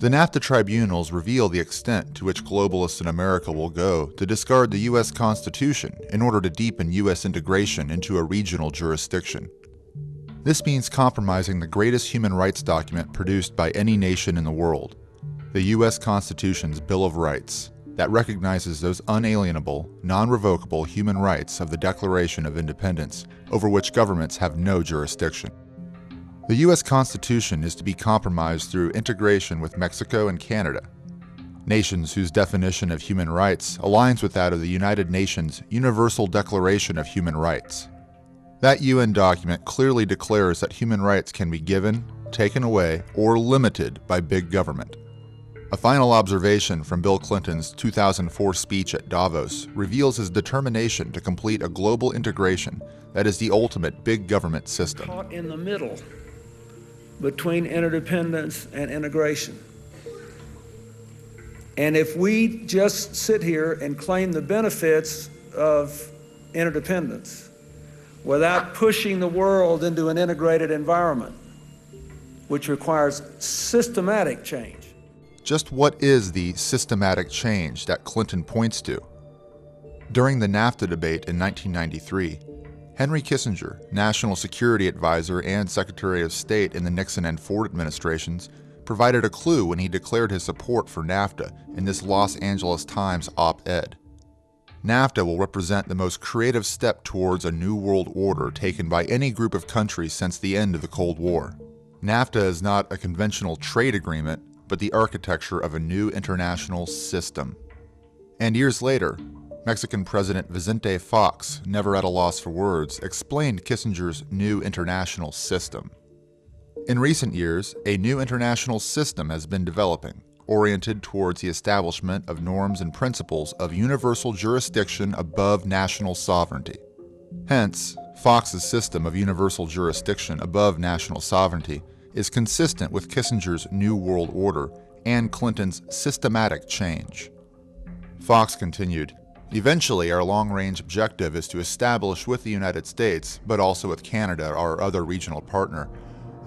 The NAFTA tribunals reveal the extent to which globalists in America will go to discard the U.S. Constitution in order to deepen U.S. integration into a regional jurisdiction. This means compromising the greatest human rights document produced by any nation in the world, the U.S. Constitution's Bill of Rights, that recognizes those unalienable, non-revocable human rights of the Declaration of Independence over which governments have no jurisdiction. The U.S. Constitution is to be compromised through integration with Mexico and Canada, nations whose definition of human rights aligns with that of the United Nations Universal Declaration of Human Rights. That UN document clearly declares that human rights can be given, taken away, or limited by big government. A final observation from Bill Clinton's 2004 speech at Davos reveals his determination to complete a global integration that is the ultimate big government system. Caught in the middle between interdependence and integration. And if we just sit here and claim the benefits of interdependence without pushing the world into an integrated environment, which requires systematic change. Just what is the systematic change that Clinton points to? During the NAFTA debate in 1993, Henry Kissinger, National Security Advisor and Secretary of State in the Nixon and Ford administrations, provided a clue when he declared his support for NAFTA in this Los Angeles Times op-ed. NAFTA will represent the most creative step towards a new world order taken by any group of countries since the end of the Cold War. NAFTA is not a conventional trade agreement, but the architecture of a new international system. And years later, Mexican President Vicente Fox, never at a loss for words, explained Kissinger's new international system. In recent years, a new international system has been developing, oriented towards the establishment of norms and principles of universal jurisdiction above national sovereignty. Hence, Fox's system of universal jurisdiction above national sovereignty is consistent with Kissinger's New World Order and Clinton's systematic change. Fox continued, "Eventually, our long-range objective is to establish with the United States, but also with Canada, our other regional partner,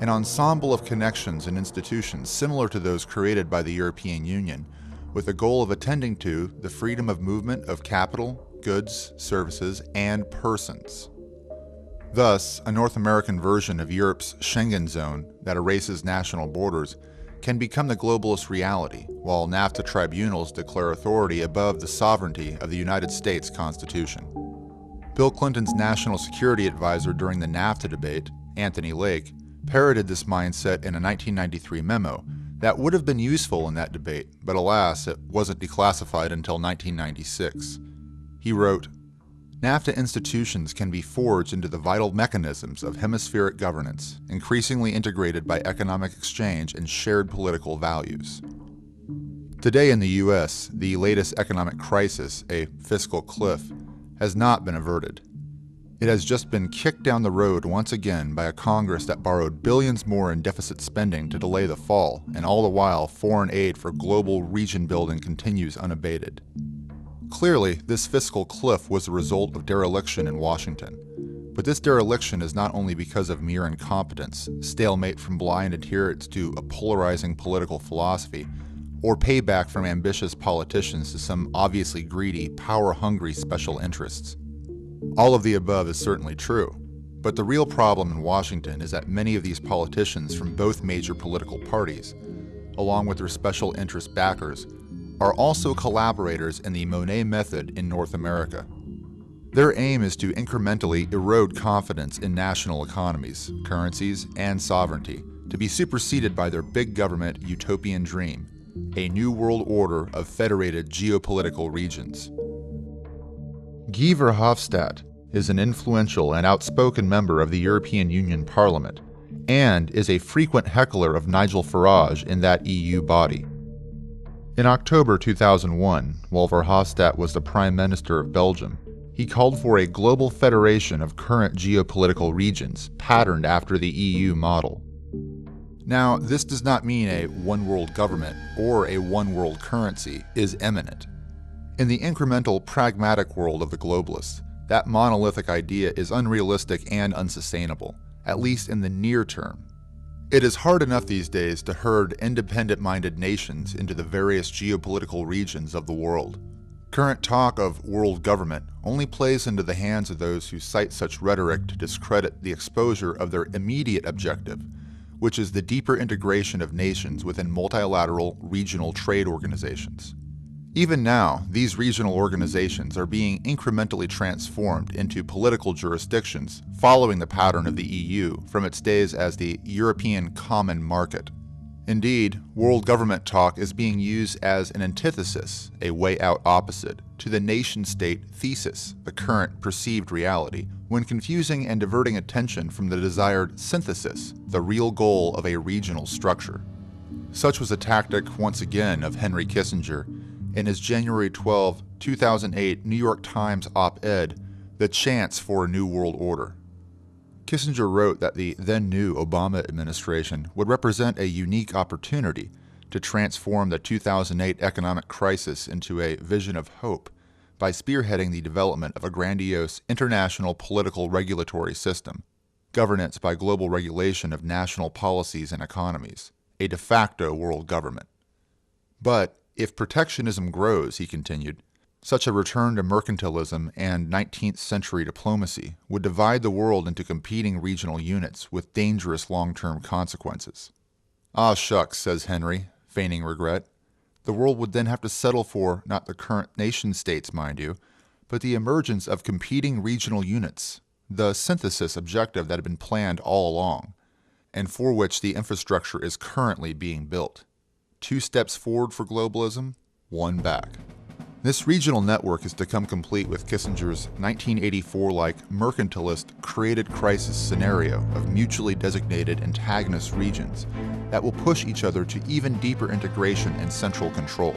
an ensemble of connections and institutions similar to those created by the European Union, with the goal of attending to the freedom of movement of capital, goods, services, and persons." Thus, a North American version of Europe's Schengen zone that erases national borders can become the globalist reality, while NAFTA tribunals declare authority above the sovereignty of the United States Constitution. Bill Clinton's national security advisor during the NAFTA debate, Anthony Lake, parroted this mindset in a 1993 memo that would have been useful in that debate, but alas, it wasn't declassified until 1996. He wrote, "NAFTA institutions can be forged into the vital mechanisms of hemispheric governance, increasingly integrated by economic exchange and shared political values." Today in the U.S., the latest economic crisis, a fiscal cliff, has not been averted. It has just been kicked down the road once again by a Congress that borrowed billions more in deficit spending to delay the fall, and all the while foreign aid for global region building continues unabated. Clearly, this fiscal cliff was the result of dereliction in Washington. But this dereliction is not only because of mere incompetence, stalemate from blind adherence to a polarizing political philosophy, or payback from ambitious politicians to some obviously greedy, power-hungry special interests. All of the above is certainly true, but the real problem in Washington is that many of these politicians from both major political parties, along with their special interest backers, are also collaborators in the Monet method in North America. Their aim is to incrementally erode confidence in national economies, currencies, and sovereignty to be superseded by their big government utopian dream, a new world order of federated geopolitical regions. Guy Verhofstadt is an influential and outspoken member of the European Union Parliament and is a frequent heckler of Nigel Farage in that EU body. In October 2001, while Verhofstadt was the Prime Minister of Belgium, he called for a global federation of current geopolitical regions, patterned after the EU model. Now, this does not mean a one-world government or a one-world currency is imminent. In the incremental, pragmatic world of the globalists, that monolithic idea is unrealistic and unsustainable, at least in the near term. It is hard enough these days to herd independent-minded nations into the various geopolitical regions of the world. Current talk of world government only plays into the hands of those who cite such rhetoric to discredit the exposure of their immediate objective, which is the deeper integration of nations within multilateral regional trade organizations. Even now, these regional organizations are being incrementally transformed into political jurisdictions following the pattern of the EU from its days as the European Common Market. Indeed, world government talk is being used as an antithesis, a way out opposite, to the nation-state thesis, the current perceived reality, when confusing and diverting attention from the desired synthesis, the real goal of a regional structure. Such was a tactic, once again, of Henry Kissinger in his January 12, 2008 New York Times op-ed, The Chance for a New World Order. Kissinger wrote that the then-new Obama administration would represent a unique opportunity to transform the 2008 economic crisis into a vision of hope by spearheading the development of a grandiose international political regulatory system, governance by global regulation of national policies and economies, a de facto world government. But if protectionism grows, he continued, such a return to mercantilism and 19th century diplomacy would divide the world into competing regional units with dangerous long-term consequences. Ah shucks, says Henry, feigning regret. The world would then have to settle for not the current nation-states, mind you, but the emergence of competing regional units, the synthesis objective that had been planned all along, and for which the infrastructure is currently being built. 2 steps forward for globalism, 1 back. This regional network is to come complete with Kissinger's 1984-like mercantilist created crisis scenario of mutually designated antagonist regions that will push each other to even deeper integration and central control.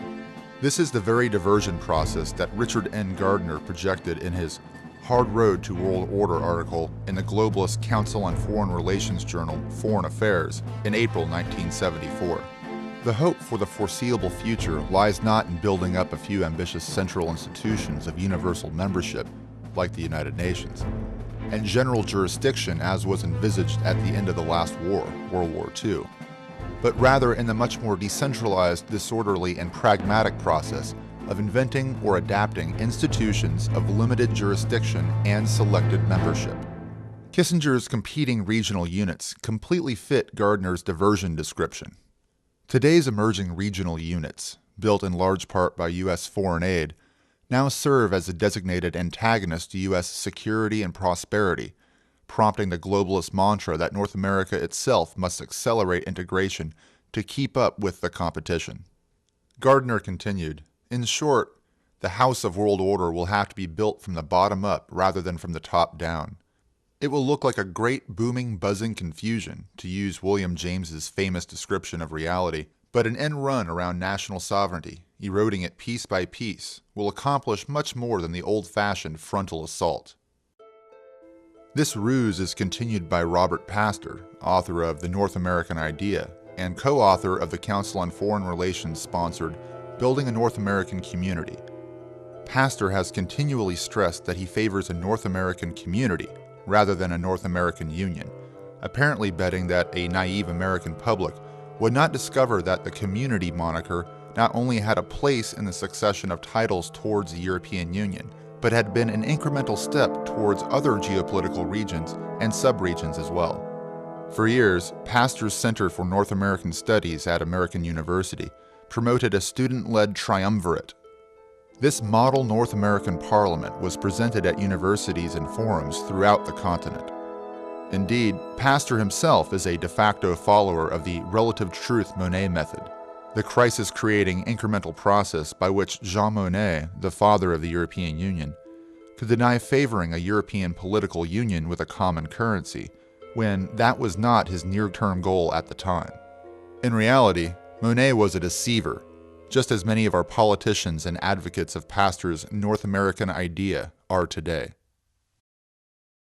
This is the very diversion process that Richard N. Gardner projected in his Hard Road to World Order article in the Globalist Council on Foreign Relations journal Foreign Affairs in April 1974. The hope for the foreseeable future lies not in building up a few ambitious central institutions of universal membership, like the United Nations, and general jurisdiction as was envisaged at the end of the last war, World War II, but rather in the much more decentralized, disorderly, and pragmatic process of inventing or adapting institutions of limited jurisdiction and selected membership. Kissinger's competing regional units completely fit Gardner's diversion description. Today's emerging regional units, built in large part by U.S. foreign aid, now serve as a designated antagonist to U.S. security and prosperity, prompting the globalist mantra that North America itself must accelerate integration to keep up with the competition. Gardner continued, in short, the House of World Order will have to be built from the bottom up rather than from the top down. It will look like a great booming, buzzing confusion, to use William James's famous description of reality, but an end run around national sovereignty, eroding it piece by piece, will accomplish much more than the old-fashioned frontal assault. This ruse is continued by Robert Pastor, author of The North American Idea, and co-author of the Council on Foreign Relations sponsored Building a North American Community. Pastor has continually stressed that he favors a North American community rather than a North American Union, apparently betting that a naive American public would not discover that the community moniker not only had a place in the succession of titles towards the European Union, but had been an incremental step towards other geopolitical regions and subregions as well. For years, Pastor's Center for North American Studies at American University promoted a student-led triumvirate. This model North American Parliament was presented at universities and forums throughout the continent. Indeed, Pastor himself is a de facto follower of the relative truth Monnet method, the crisis-creating incremental process by which Jean Monnet, the father of the European Union, could deny favoring a European political union with a common currency, when that was not his near-term goal at the time. In reality, Monnet was a deceiver, just as many of our politicians and advocates of Pastor's North American Idea are today.